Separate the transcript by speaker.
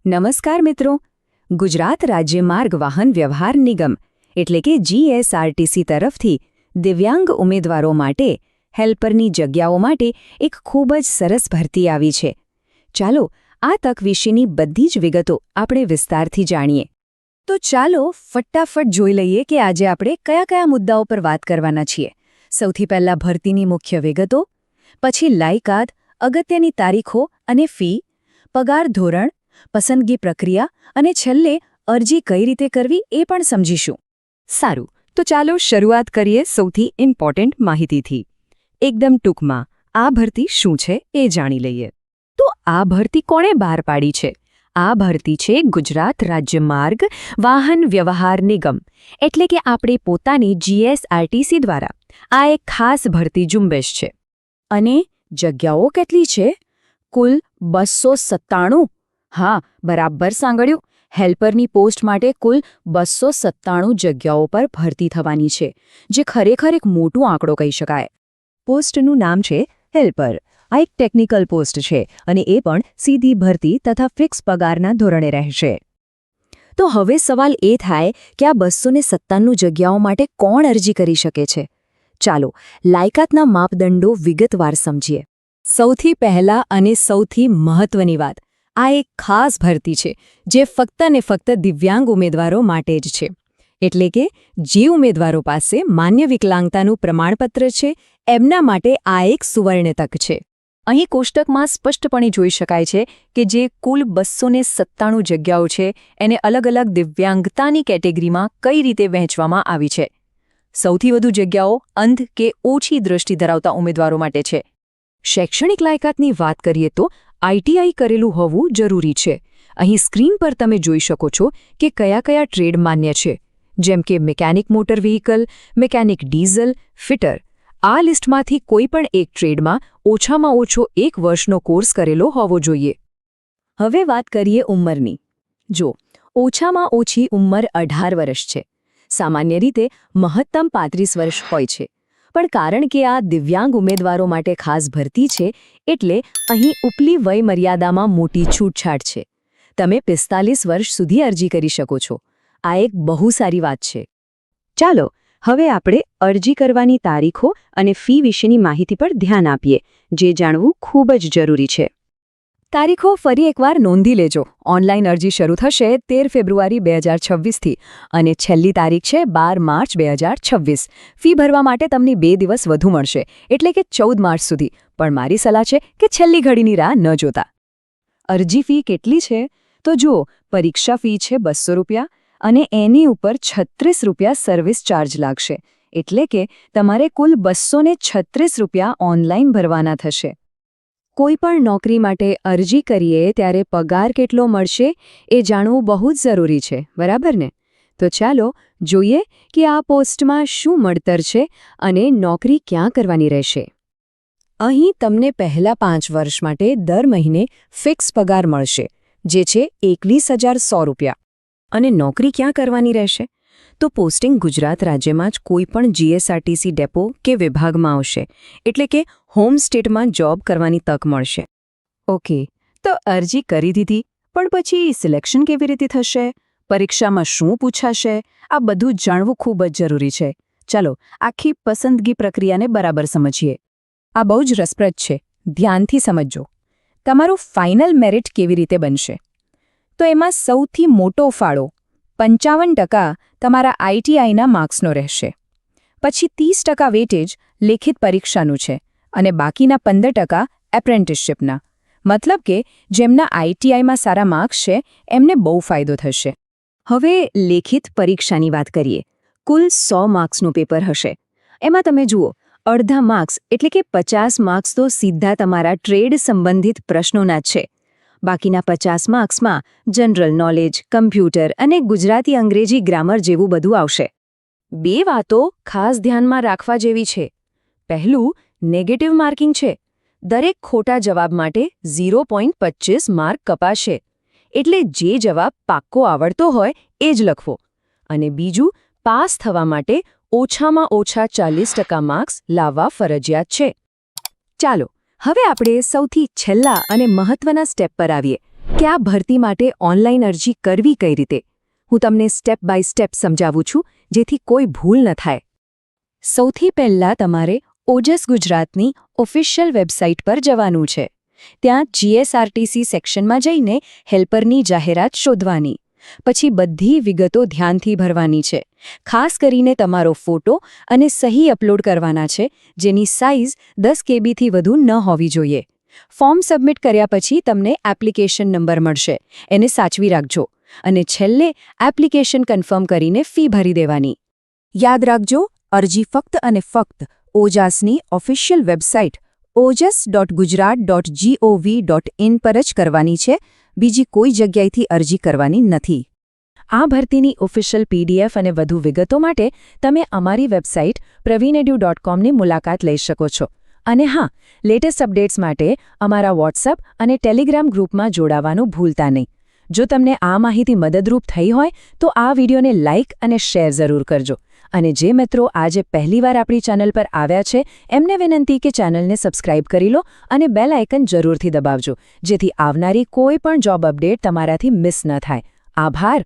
Speaker 1: નમસ્કાર મિત્રો. ગુજરાત રાજ્ય માર્ગ વાહન વ્યવહાર નિગમ એટલે કે GSRTC તરફથી દિવ્યાંગ ઉમેદવારો માટે હેલ્પરની જગ્યાઓ માટે એક ખૂબ જ સરસ ભરતી આવી છે. ચાલો આ તક વિશેની બધી જ વિગતો આપણે વિસ્તારથી જાણીએ. તો ચાલો ફટાફટ જોઈ લઈએ કે આજે આપણે કયા કયા મુદ્દાઓ પર વાત કરવાના છીએ. સૌથી પહેલા ભરતીની મુખ્ય વિગતો, પછી લાયકાત, અગત્યની તારીખો અને ફી, પગાર ધોરણ, પસંદગી પ્રક્રિયા અને છેલ્લે અરજી કઈ રીતે કરવી એ પણ સમજીશું. સારું, તો ચાલો શરૂઆત કરીએ સૌથી ઇમ્પોર્ટન્ટ માહિતીથી. એકદમ ટૂંકમાં આ ભરતી શું છે એ જાણી લઈએ. તો આ ભરતી કોણે બહાર પાડી છે? આ ભરતી છે ગુજરાત રાજ્ય માર્ગ વાહન વ્યવહાર નિગમ એટલે કે આપણી પોતાની GSRTC દ્વારા. આ એક ખાસ ભરતી ઝુંબેશ છે. અને જગ્યાઓ કેટલી છે? કુલ 297. હા, બરાબર સાંભળ્યું. હેલ્પરની પોસ્ટ માટે કુલ 297 જગ્યાઓ પર ભરતી થવાની છે, જે ખરેખર એક મોટો આંકડો કહી શકાય. પોસ્ટનું નામ છે હેલ્પર. આ એક ટેકનિકલ પોસ્ટ છે અને એ પણ સીધી ભરતી તથા ફિક્સ પગારના ધોરણે રહેશે. તો હવે સવાલ એ થાય કે આ 297 જગ્યાઓ માટે કોણ અરજી કરી શકે છે? ચાલો લાયકાતના માપદંડો વિગતવાર સમજીએ. સૌથી પહેલા અને સૌથી મહત્વની વાત, આ એક ખાસ ભરતી છે જે ફક્ત ને ફક્ત દિવ્યાંગ ઉમેદવારો માટે જ છે. એટલે કે જે ઉમેદવારો પાસે માન્ય વિકલાંગતાનું પ્રમાણપત્ર છે એમના માટે આ એક સુવર્ણ તક છે. અહીં કોષ્ટકમાં સ્પષ્ટપણે જોઈ શકાય છે કે જે કુલ 297 જગ્યાઓ છે એને અલગ અલગ દિવ્યાંગતાની કેટેગરીમાં કઈ રીતે વહેંચવામાં આવી છે. સૌથી વધુ જગ્યાઓ અંધ કે ઓછી દૃષ્ટિ ધરાવતા ઉમેદવારો માટે છે. શૈક્ષણિક લાયકાતની વાત કરીએ તો ITI કરેલું હોવું જરૂરી છે. અહીં સ્ક્રીન પર તમે જોઈ શકો છો કે કયા કયા ટ્રેડ માન્ય છે, જેમ કે mechanic motor vehicle, mechanic diesel, fitter. આ લિસ્ટમાંથી કોઈ પણ એક ટ્રેડમાં ઓછામાં ઓછો 1 વર્ષનો કોર્સ કરેલો હોવો જોઈએ. હવે વાત કરીએ ઉંમરની. જો ઓછામાં ઓછી ઉંમર 18 વર્ષ છે. સામાન્ય રીતે મહત્તમ 35 વર્ષ હોય છે. પણ કારણ કે આ દિવ્યાંગ ઉમેદવારો માટે ખાસ ભરતી છે એટલે અહીં ઉપલી વય મર્યાદામાં મોટી છૂટછાટ છે. તમે 45 વર્ષ સુધી અરજી કરી શકો છો. આ એક બહુ સારી વાત છે. ચાલો હવે આપણે અરજી કરવાની તારીખો અને ફી વિશેની માહિતી પર ધ્યાન આપીએ, જે જાણવું ખૂબ જ જરૂરી છે. તારીખો ફરી એકવાર નોંધી લેજો. ઓનલાઈન અરજી શરૂ થશે 13 ફેબ્રુઆરી 2026થી અને છેલ્લી તારીખ છે 12 માર્ચ 2026. ફી ભરવા માટે તમને 2 દિવસ વધુ મળશે, એટલે કે 14 માર્ચ સુધી. પણ મારી સલાહ છે કે છેલ્લી ઘડીની રાહ ન જોતા. અરજી ફી કેટલી છે? તો જુઓ, પરીક્ષા ફી છે 200 રૂપિયા અને એની ઉપર 36 રૂપિયા સર્વિસ ચાર્જ લાગશે. એટલે કે તમારે કુલ 236 રૂપિયા ઓનલાઈન ભરવાના થશે. કોઈ પણ નોકરી માટે અરજી કરીએ ત્યારે પગાર કેટલો મળશે એ જાણવું બહુ જ જરૂરી છે, બરાબર ને? તો ચાલો જોઈએ કે આ પોસ્ટમાં શું મળતર છે અને નોકરી ક્યાં કરવાની રહેશે. અહીં તમને પહેલા 5 વર્ષ માટે દર મહિને ફિક્સ પગાર મળશે, જે છે 21,100 રૂપિયા. અને નોકરી ક્યાં કરવાની રહેશે? તો પોસ્ટિંગ ગુજરાત રાજ્યમાં જ કોઈ પણ GSRTC ડેપો કે વિભાગમાં આવશે, એટલે કે હોમ સ્ટેટમાં જોબ કરવાની તક મળશે. ઓકે, તો અરજી કરી દીધી, પણ પછી સિલેક્શન કેવી રીતે થશે? પરીક્ષામાં શું પૂછાશે? આ બધું જાણવું ખૂબ જ જરૂરી છે. ચાલો આખી પસંદગી પ્રક્રિયાને બરાબર સમજીએ. આ બહુ જ રસપ્રદ છે, ધ્યાનથી સમજજો. તમારું ફાઇનલ મેરિટ કેવી રીતે બનશે? તો એમાં સૌથી મોટો ફાળો 55% તમારા ITIના માર્ક્સનો રહેશે. પછી 30% વેટેજ લેખિત પરીક્ષાનું છે અને બાકીના 15% એપ્રેન્ટિસશીપના. મતલબ કે જેમના ITIમાં સારા માર્ક્સ છે એમને બહુ ફાયદો થશે. હવે લેખિત પરીક્ષાની વાત કરીએ. કુલ 100 માર્ક્સનું પેપર હશે. એમાં તમે જુઓ, અડધા માર્ક્સ એટલે કે 50 માર્ક્સ તો સીધા તમારા ટ્રેડ સંબંધિત પ્રશ્નોના જ છે. બાકીના 50 માર્ક્સમાં જનરલ નોલેજ, કમ્પ્યુટર અને ગુજરાતી અંગ્રેજી ગ્રામર જેવું બધું આવશે. 2 વાતો ખાસ ધ્યાનમાં રાખવા જેવી છે. પહેલું, નેગેટિવ માર્કિંગ છે. દરેક ખોટા જવાબ માટે 0.25 માર્ક કપાશે. એટલે જે જવાબ પાક્કો આવડતો હોય એ જ લખવો. અને બીજું, પાસ થવા માટે ઓછામાં ઓછા 40% માર્ક્સ લાવવા ફરજિયાત છે. ચાલો હવે આપણે સૌથી છેલ્લા અને મહત્વના સ્ટેપ પર આવીએ, કે આ ભરતી માટે ઓનલાઈન અરજી કરવી કઈ રીતે. હું તમને સ્ટેપ બાય સ્ટેપ સમજાવું છું, જેથી કોઈ ભૂલ ન થાય. સૌથી પહેલાં તમારે ઓજસ ગુજરાતની ઓફિશિયલ વેબસાઇટ પર જવાનું છે. ત્યાં જીએસઆરટીસી સેક્શનમાં જઈને હેલ્પરની જાહેરાત શોધવાની. પછી બધી વિગતો ધ્યાનથી ભરવાની છે. ખાસ કરીને તમારો ફોટો અને સહી અપલોડ કરવાના છે, જેની સાઇઝ 10 કેબીથી વધુ ન હોવી જોઈએ. ફોર્મ સબમિટ કર્યા પછી તમને એપ્લિકેશન નંબર મળશે, એને સાચવી રાખજો. અને છેલ્લે એપ્લિકેશન કન્ફર્મ કરીને ફી ભરી દેવાની. યાદ રાખજો, અરજી ફક્ત અને ફક્ત ઓજાસની ઓફિશિયલ વેબસાઇટ ojas.gujarat.gov.in પર જ કરવાની છે. બીજી કોઈ જગ્યાએથી અરજી કરવાની નથી. આ ભરતીની ઓફિશિયલ પીડીએફ અને વધુ વિગતો માટે તમે અમારી વેબસાઇટ praveenedu.com ની મુલાકાત લઈ શકો છો. અને હા, લેટેસ્ટ અપડેટ્સ માટે અમારા વોટ્સએપ અને ટેલિગ્રામ ગ્રુપમાં જોડાવાનું ભૂલતા નહીં. જો તમને આ માહિતી મદદરૂપ થઈ હોય તો આ વિડીયોને લાઇક અને શેર જરૂર કરજો. અને જે મિત્રો આજે પહેલીવાર આપણી ચેનલ પર આવ્યા છે, એમને વિનંતી કે ચેનલને સબસ્ક્રાઇબ કરી લો અને બેલ આઇકન જરૂરથી દબાવજો, જેથી આવનારી કોઈ પણ જોબ અપડેટ તમારાથી મિસ ન થાય. આભાર.